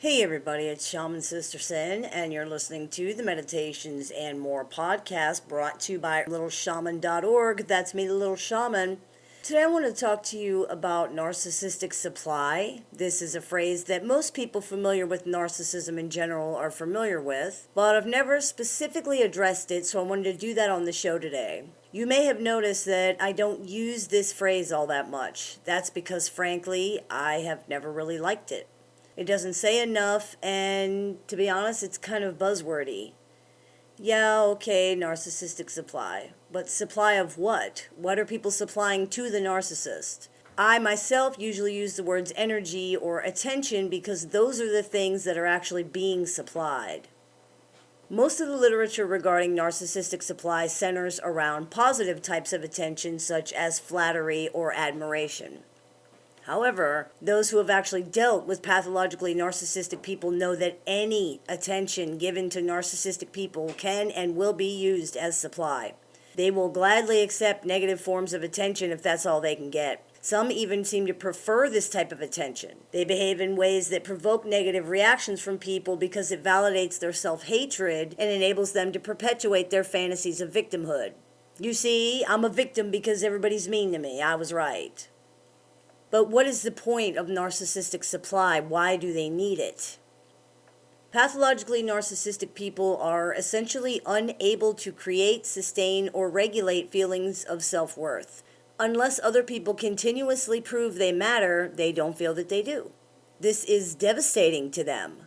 Hey everybody, it's Shaman Sister Sin, and you're listening to the Meditations and More podcast brought to you by littleshaman.org. That's me, the Little Shaman. Today I want to talk to you about narcissistic supply. This is a phrase that most people familiar with narcissism in general are familiar with, but I've never specifically addressed it, so I wanted to do that on the show today. You may have noticed that I don't use this phrase all that much. That's because, frankly, I have never really liked it. It doesn't say enough, and to be honest, it's kind of buzzwordy. Yeah, okay, narcissistic supply. But supply of what? What are people supplying to the narcissist? I myself usually use the words energy or attention because those are the things that are actually being supplied. Most of the literature regarding narcissistic supply centers around positive types of attention, such as flattery or admiration. However, those who have actually dealt with pathologically narcissistic people know that any attention given to narcissistic people can and will be used as supply. They will gladly accept negative forms of attention if that's all they can get. Some even seem to prefer this type of attention. They behave in ways that provoke negative reactions from people because it validates their self-hatred and enables them to perpetuate their fantasies of victimhood. You see, I'm a victim because everybody's mean to me. I was right. But what is the point of narcissistic supply? Why do they need it? Pathologically narcissistic people are essentially unable to create, sustain, or regulate feelings of self-worth. Unless other people continuously prove they matter, they don't feel that they do. This is devastating to them.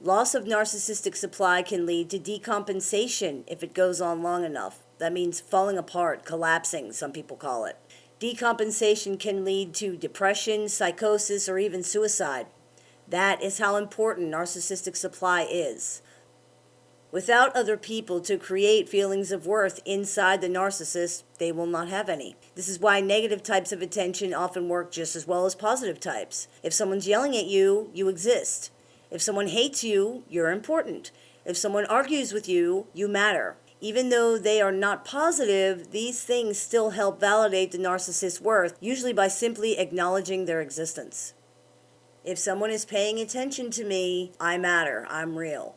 Loss of narcissistic supply can lead to decompensation if it goes on long enough. That means falling apart, collapsing, some people call it. Decompensation can lead to depression, psychosis, or even suicide. That is how important narcissistic supply is. Without other people to create feelings of worth inside the narcissist, they will not have any. This is why negative types of attention often work just as well as positive types. If someone's yelling at you, you exist. If someone hates you, you're important. If someone argues with you, you matter. Even though they are not positive, these things still help validate the narcissist's worth, usually by simply acknowledging their existence. If someone is paying attention to me, I matter, I'm real.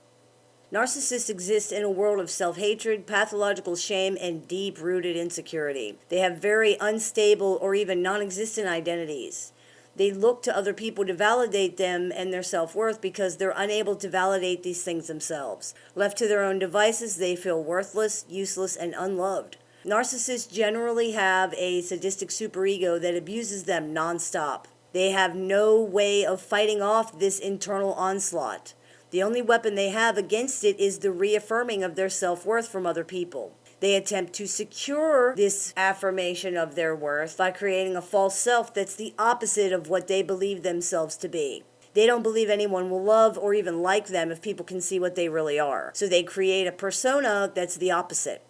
Narcissists exist in a world of self-hatred, pathological shame, and deep-rooted insecurity. They have very unstable or even non-existent identities. They look to other people to validate them and their self-worth because they're unable to validate these things themselves. Left to their own devices, they feel worthless, useless, and unloved. Narcissists generally have a sadistic superego that abuses them nonstop. They have no way of fighting off this internal onslaught. The only weapon they have against it is the reaffirming of their self-worth from other people. They attempt to secure this affirmation of their worth by creating a false self that's the opposite of what they believe themselves to be. They don't believe anyone will love or even like them if people can see what they really are. So they create a persona that's the opposite.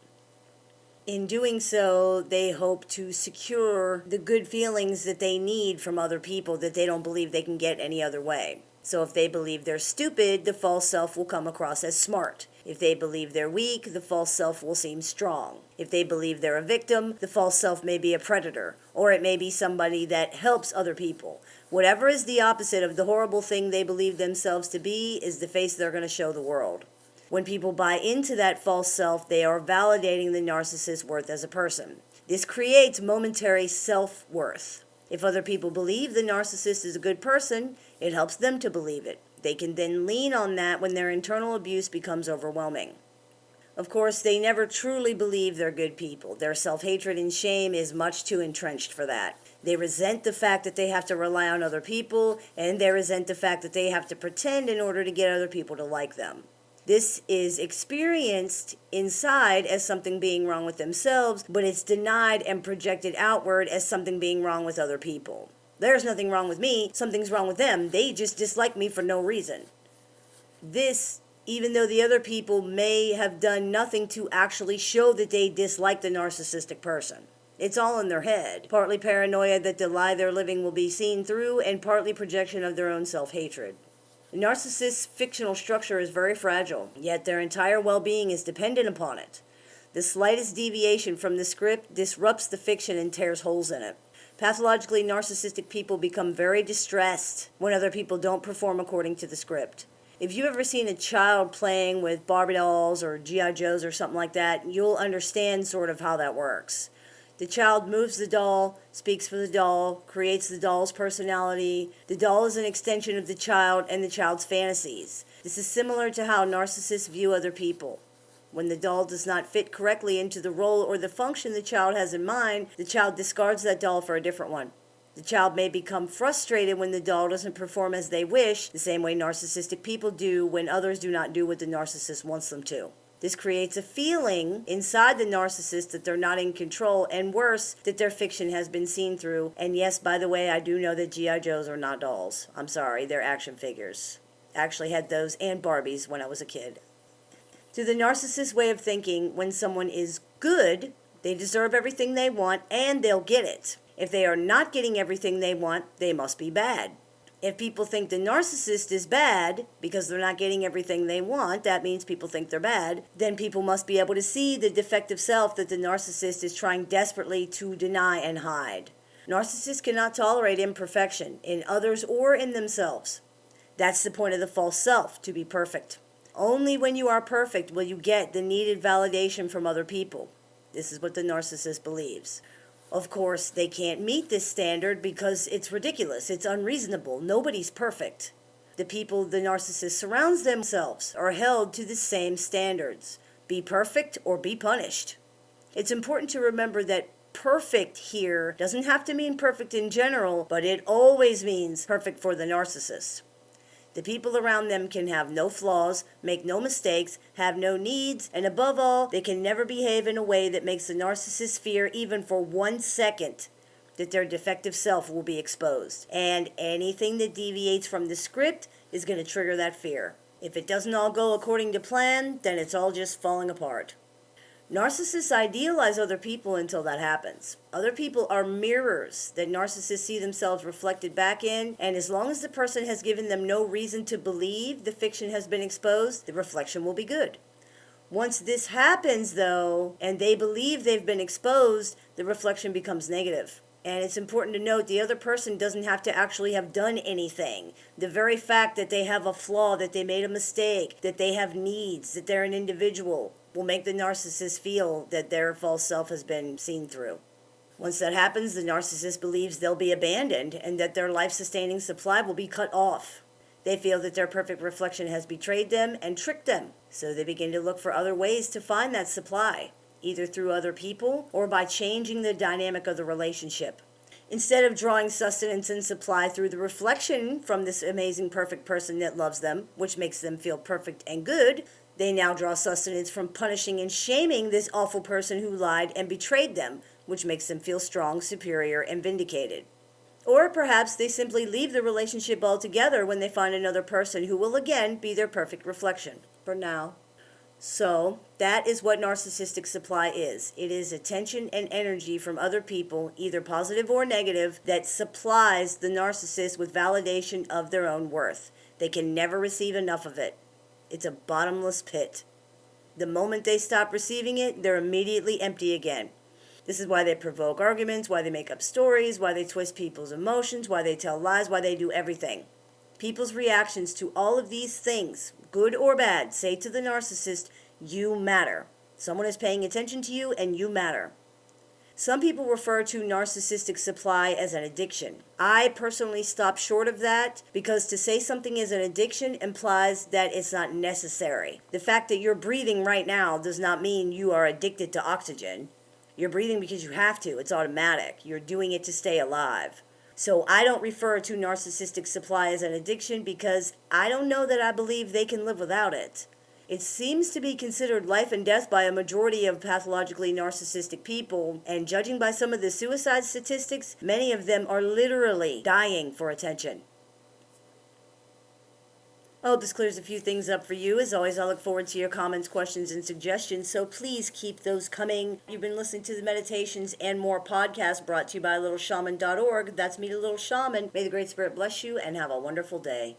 In doing so, they hope to secure the good feelings that they need from other people that they don't believe they can get any other way. So if they believe they're stupid, the false self will come across as smart. If they believe they're weak, the false self will seem strong. If they believe they're a victim, the false self may be a predator, or it may be somebody that helps other people. Whatever is the opposite of the horrible thing they believe themselves to be is the face they're going to show the world. When people buy into that false self, they are validating the narcissist's worth as a person. This creates momentary self-worth. If other people believe the narcissist is a good person, it helps them to believe it. They can then lean on that when their internal abuse becomes overwhelming. Of course, they never truly believe they're good people. Their self-hatred and shame is much too entrenched for that. They resent the fact that they have to rely on other people, and they resent the fact that they have to pretend in order to get other people to like them. This is experienced inside as something being wrong with themselves, but it's denied and projected outward as something being wrong with other people. There's nothing wrong with me, something's wrong with them. They just dislike me for no reason. This, even though the other people may have done nothing to actually show that they dislike the narcissistic person. It's all in their head. Partly paranoia that the lie they're living will be seen through, and partly projection of their own self-hatred. The narcissist's fictional structure is very fragile, yet their entire well-being is dependent upon it. The slightest deviation from the script disrupts the fiction and tears holes in it. Pathologically narcissistic people become very distressed when other people don't perform according to the script. If you've ever seen a child playing with Barbie dolls or G.I. Joes or something like that, you'll understand sort of how that works. The child moves the doll, speaks for the doll, creates the doll's personality. The doll is an extension of the child and the child's fantasies. This is similar to how narcissists view other people. When the doll does not fit correctly into the role or the function the child has in mind, the child discards that doll for a different one. The child may become frustrated when the doll doesn't perform as they wish, the same way narcissistic people do when others do not do what the narcissist wants them to. This creates a feeling inside the narcissist that they're not in control, and worse, that their fiction has been seen through. And yes, by the way, I do know that G.I. Joes are not dolls. I'm sorry, they're action figures. I actually had those and Barbies when I was a kid. To the narcissist's way of thinking, when someone is good, they deserve everything they want and they'll get it. If they are not getting everything they want, they must be bad. If people think the narcissist is bad because they're not getting everything they want, that means people think they're bad, then people must be able to see the defective self that the narcissist is trying desperately to deny and hide. Narcissists cannot tolerate imperfection in others or in themselves. That's the point of the false self, to be perfect. Only when you are perfect will you get the needed validation from other people. This is what the narcissist believes. Of course, they can't meet this standard because it's ridiculous, it's unreasonable, nobody's perfect. The people the narcissist surrounds themselves are held to the same standards. Be perfect or be punished. It's important to remember that perfect here doesn't have to mean perfect in general, but it always means perfect for the narcissist. The people around them can have no flaws, make no mistakes, have no needs, and above all, they can never behave in a way that makes the narcissist fear even for 1 second that their defective self will be exposed. And anything that deviates from the script is going to trigger that fear. If it doesn't all go according to plan, then it's all just falling apart. Narcissists idealize other people until that happens. Other people are mirrors that narcissists see themselves reflected back in, and as long as the person has given them no reason to believe the fiction has been exposed, the reflection will be good. Once this happens, though, and they believe they've been exposed, the reflection becomes negative. And it's important to note the other person doesn't have to actually have done anything. The very fact that they have a flaw, that they made a mistake, that they have needs, that they're an individual, will make the narcissist feel that their false self has been seen through. Once that happens, the narcissist believes they'll be abandoned and that their life-sustaining supply will be cut off. They feel that their perfect reflection has betrayed them and tricked them, so they begin to look for other ways to find that supply, either through other people or by changing the dynamic of the relationship. Instead of drawing sustenance and supply through the reflection from this amazing perfect person that loves them, which makes them feel perfect and good, they now draw sustenance from punishing and shaming this awful person who lied and betrayed them, which makes them feel strong, superior, and vindicated. Or perhaps they simply leave the relationship altogether when they find another person who will again be their perfect reflection. For now. So, that is what narcissistic supply is. It is attention and energy from other people, either positive or negative, that supplies the narcissist with validation of their own worth. They can never receive enough of it. It's a bottomless pit. The moment they stop receiving it, they're immediately empty again. This is why they provoke arguments, why they make up stories, why they twist people's emotions, why they tell lies, why they do everything. People's reactions to all of these things, good or bad, say to the narcissist, you matter. Someone is paying attention to you and you matter. Some people refer to narcissistic supply as an addiction. I personally stop short of that because to say something is an addiction implies that it's not necessary. The fact that you're breathing right now does not mean you are addicted to oxygen. You're breathing because you have to. It's automatic. You're doing it to stay alive. So I don't refer to narcissistic supply as an addiction because I don't know that I believe they can live without it. It seems to be considered life and death by a majority of pathologically narcissistic people, and judging by some of the suicide statistics, many of them are literally dying for attention. I hope this clears a few things up for you. As always, I look forward to your comments, questions, and suggestions, so please keep those coming. You've been listening to the Meditations and More podcast brought to you by littleshaman.org. That's me, the Little Shaman. May the Great Spirit bless you and have a wonderful day.